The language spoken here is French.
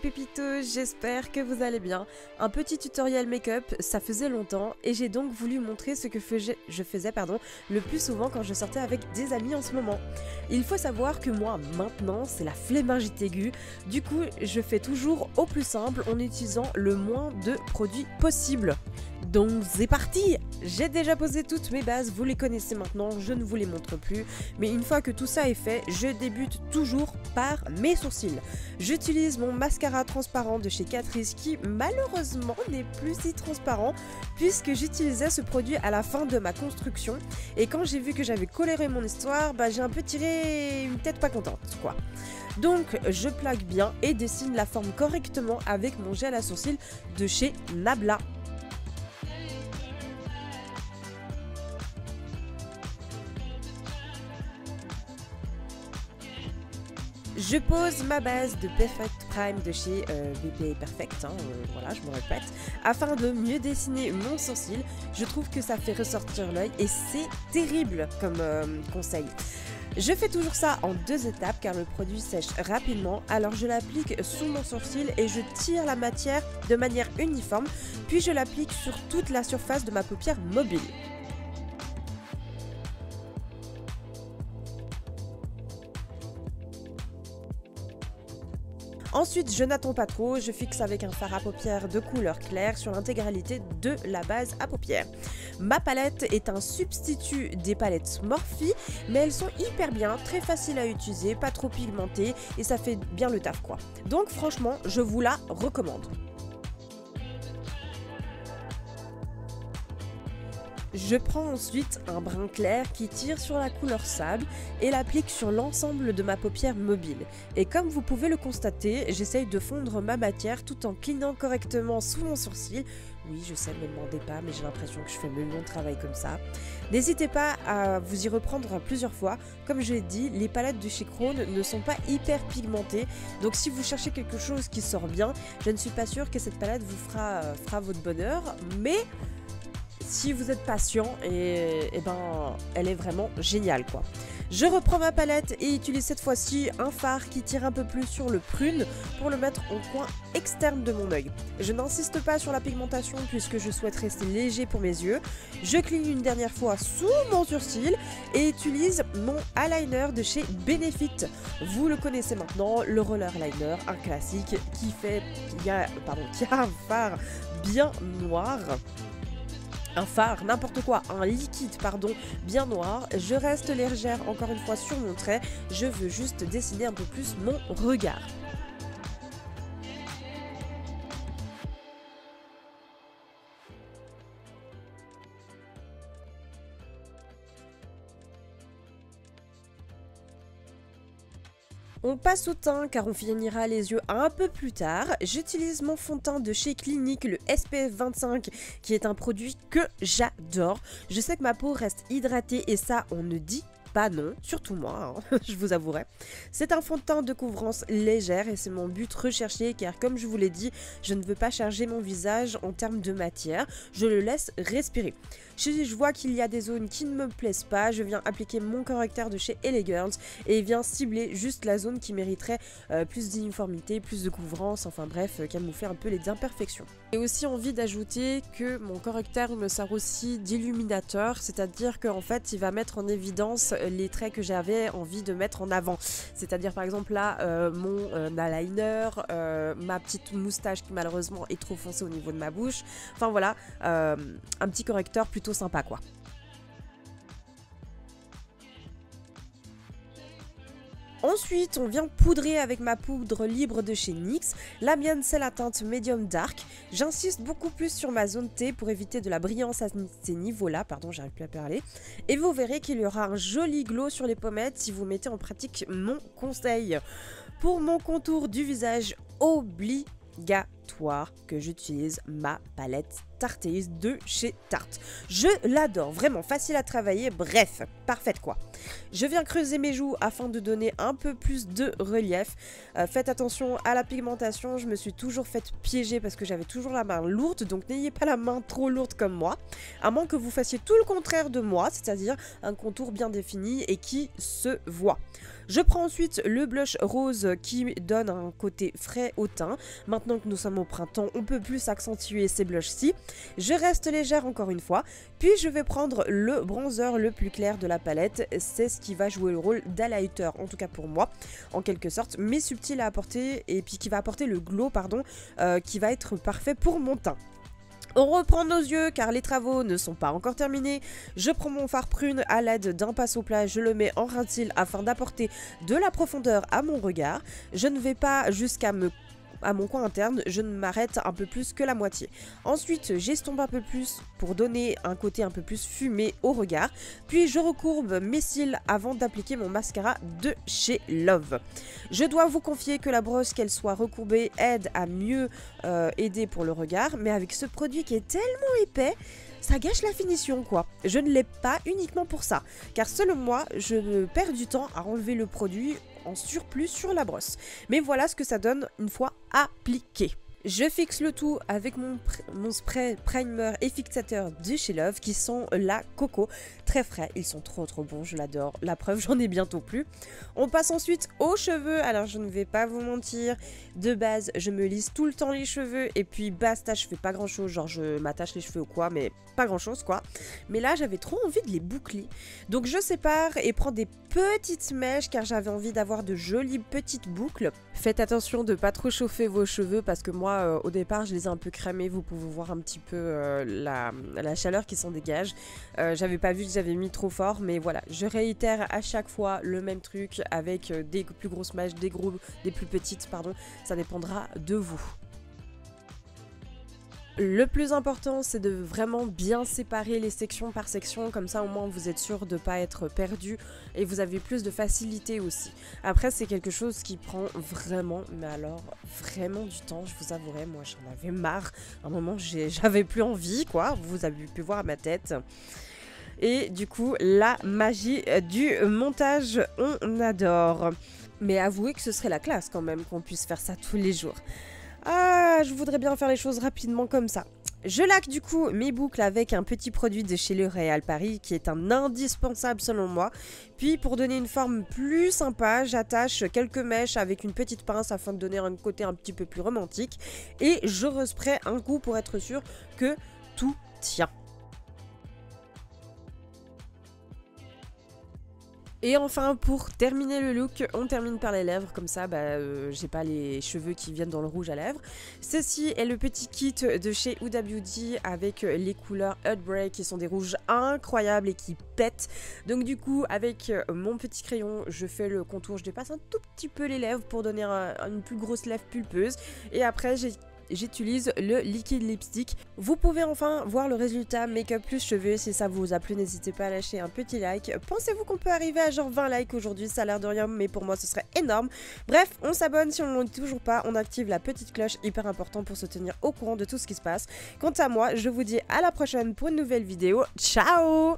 pépitos, j'espère que vous allez bien. Un petit tutoriel make-up, ça faisait longtemps et j'ai donc voulu montrer ce que je faisais le plus souvent quand je sortais avec des amis en ce moment. Il faut savoir que moi maintenant c'est la flemmingite aiguë, du coup je fais toujours au plus simple en utilisant le moins de produits possible. Donc c'est parti! J'ai déjà posé toutes mes bases, vous les connaissez maintenant, je ne vous les montre plus. Mais une fois que tout ça est fait, je débute toujours par mes sourcils. J'utilise mon mascara transparent de chez Catrice qui malheureusement n'est plus si transparent puisque j'utilisais ce produit à la fin de ma construction. Et quand j'ai vu que j'avais coloré mon histoire, j'ai un peu tiré une tête pas contente quoi. Donc je plaque bien et dessine la forme correctement avec mon gel à sourcils de chez Nabla. Je pose ma base de Perfect Prime de chez BP Perfect, voilà, je me répète, afin de mieux dessiner mon sourcil. Je trouve que ça fait ressortir l'œil et c'est terrible comme conseil. Je fais toujours ça en 2 étapes car le produit sèche rapidement, alors je l'applique sous mon sourcil et je tire la matière de manière uniforme, puis je l'applique sur toute la surface de ma paupière mobile. Ensuite, je n'attends pas trop, je fixe avec un fard à paupières de couleur claire sur l'intégralité de la base à paupières. Ma palette est un substitut des palettes Morphe, mais elles sont hyper bien, très faciles à utiliser, pas trop pigmentées et ça fait bien le taf quoi. Donc franchement, je vous la recommande. Je prends ensuite un brun clair qui tire sur la couleur sable et l'applique sur l'ensemble de ma paupière mobile. Et comme vous pouvez le constater, j'essaye de fondre ma matière tout en clignant correctement sous mon sourcil. Oui, je sais, ne me demandez pas, mais j'ai l'impression que je fais le long travail comme ça. N'hésitez pas à vous y reprendre plusieurs fois. Comme je l'ai dit, les palettes de chez Krone ne sont pas hyper pigmentées. Donc si vous cherchez quelque chose qui sort bien, je ne suis pas sûre que cette palette vous fera votre bonheur. Mais si vous êtes patient, elle est vraiment géniale quoi. Je reprends ma palette et utilise cette fois-ci un fard qui tire un peu plus sur le prune pour le mettre au coin externe de mon œil. Je n'insiste pas sur la pigmentation puisque je souhaite rester léger pour mes yeux. Je cligne une dernière fois sous mon sourcil et utilise mon eyeliner de chez Benefit. Vous le connaissez maintenant, le roller liner, un classique qui a un fard bien noir. Un fard, n'importe quoi, un liquide, bien noir. Je reste légère encore une fois sur mon trait. Je veux juste dessiner un peu plus mon regard. On passe au teint car on finira les yeux un peu plus tard. J'utilise mon fond de teint de chez Clinique, le SPF 25, qui est un produit que j'adore. Je sais que ma peau reste hydratée et ça on ne dit pas non, surtout moi, je vous avouerai. C'est un fond de teint de couvrance légère et c'est mon but recherché car comme je vous l'ai dit, je ne veux pas charger mon visage en termes de matière, je le laisse respirer. Si je vois qu'il y a des zones qui ne me plaisent pas, je viens appliquer mon correcteur de chez LA Girls et vient cibler juste la zone qui mériterait plus d'uniformité, plus de couvrance, enfin bref, camoufler un peu les imperfections. J'ai aussi envie d'ajouter que mon correcteur me sert aussi d'illuminateur, c'est-à-dire qu'en fait il va mettre en évidence les traits que j'avais envie de mettre en avant. C'est-à-dire par exemple là, mon eyeliner, ma petite moustache qui malheureusement est trop foncée au niveau de ma bouche. Enfin voilà, un petit correcteur plutôt sympa quoi. Ensuite, on vient poudrer avec ma poudre libre de chez NYX. La mienne, c'est la teinte Medium Dark. J'insiste beaucoup plus sur ma zone T pour éviter de la brillance à ces niveaux-là. Pardon, j'arrive plus à parler. Et vous verrez qu'il y aura un joli glow sur les pommettes si vous mettez en pratique mon conseil. Pour mon contour du visage, obligatoire que j'utilise ma palette Tarteise de chez Tarte. Je l'adore, vraiment facile à travailler, bref, parfaite quoi. Je viens creuser mes joues afin de donner un peu plus de relief. Faites attention à la pigmentation, je me suis toujours faite piéger parce que j'avais toujours la main lourde, donc n'ayez pas la main trop lourde comme moi. À moins que vous fassiez tout le contraire de moi, c'est-à-dire un contour bien défini et qui se voit. Je prends ensuite le blush rose qui donne un côté frais au teint. Maintenant que nous sommes au printemps, on peut plus accentuer ces blushs-ci. Je reste légère encore une fois, puis je vais prendre le bronzer le plus clair de la palette. C'est ce qui va jouer le rôle d'highlighter, en tout cas pour moi, en quelque sorte, mais subtil à apporter et puis qui va apporter le glow, qui va être parfait pour mon teint. On reprend nos yeux car les travaux ne sont pas encore terminés. Je prends mon fard prune à l'aide d'un pinceau plat, je le mets en ras-de-cils afin d'apporter de la profondeur à mon regard. Je ne vais pas jusqu'à mon coin interne, je ne m'arrête un peu plus que la moitié. Ensuite, j'estompe un peu plus pour donner un côté un peu plus fumé au regard. Puis je recourbe mes cils avant d'appliquer mon mascara de chez Love. Je dois vous confier que la brosse, qu'elle soit recourbée, aide à mieux aider pour le regard. Mais avec ce produit qui est tellement épais, ça gâche la finition quoi. Je ne l'ai pas uniquement pour ça, car selon moi, je perds du temps à enlever le produit en surplus sur la brosse. Mais voilà ce que ça donne une fois appliqué. Je fixe le tout avec mon spray primer et fixateur de chez Love qui sont la Coco. Très frais, ils sont trop bons, je l'adore. La preuve, j'en ai bientôt plus. On passe ensuite aux cheveux. Alors je ne vais pas vous mentir, de base, je me lisse tout le temps les cheveux et puis basta, je fais pas grand chose, genre je m'attache les cheveux ou quoi, mais pas grand chose quoi. Mais là, j'avais trop envie de les boucler. Donc je sépare et prends des petites mèches car j'avais envie d'avoir de jolies petites boucles. Faites attention de pas trop chauffer vos cheveux parce que moi, au départ, je les ai un peu cramés. Vous pouvez voir un petit peu la chaleur qui s'en dégage. J'avais pas vu que j'avais mis trop fort, mais voilà. Je réitère à chaque fois le même truc avec des plus grosses mèches, des plus petites, pardon. Ça dépendra de vous. Le plus important, c'est de vraiment bien séparer les sections par section, comme ça au moins vous êtes sûr de ne pas être perdu et vous avez plus de facilité aussi. Après, c'est quelque chose qui prend vraiment, mais alors vraiment du temps, je vous avouerai, moi j'en avais marre. À un moment, j'avais plus envie, quoi, vous avez pu voir à ma tête. Et du coup, la magie du montage, on adore. Mais avouez que ce serait la classe quand même qu'on puisse faire ça tous les jours. Ah, je voudrais bien faire les choses rapidement comme ça. Je laque du coup mes boucles avec un petit produit de chez L'Oréal Paris qui est un indispensable selon moi. Puis pour donner une forme plus sympa, j'attache quelques mèches avec une petite pince afin de donner un côté un petit peu plus romantique. Et je respray un coup pour être sûr que tout tient. Et enfin, pour terminer le look, on termine par les lèvres, comme ça j'ai pas les cheveux qui viennent dans le rouge à lèvres. Ceci est le petit kit de chez Huda Beauty avec les couleurs Heartbreak qui sont des rouges incroyables et qui pètent. Donc du coup, avec mon petit crayon, je fais le contour, je dépasse un tout petit peu les lèvres pour donner une plus grosse lèvre pulpeuse. Et après, j'utilise le liquide lipstick. Vous pouvez enfin voir le résultat make-up plus cheveux. Si ça vous a plu, n'hésitez pas à lâcher un petit like. Pensez-vous qu'on peut arriver à genre 20 likes aujourd'hui? Ça a l'air de rien, mais pour moi ce serait énorme. Bref, on s'abonne si on ne l'est toujours pas. On active la petite cloche, hyper important pour se tenir au courant de tout ce qui se passe. Quant à moi, je vous dis à la prochaine pour une nouvelle vidéo. Ciao!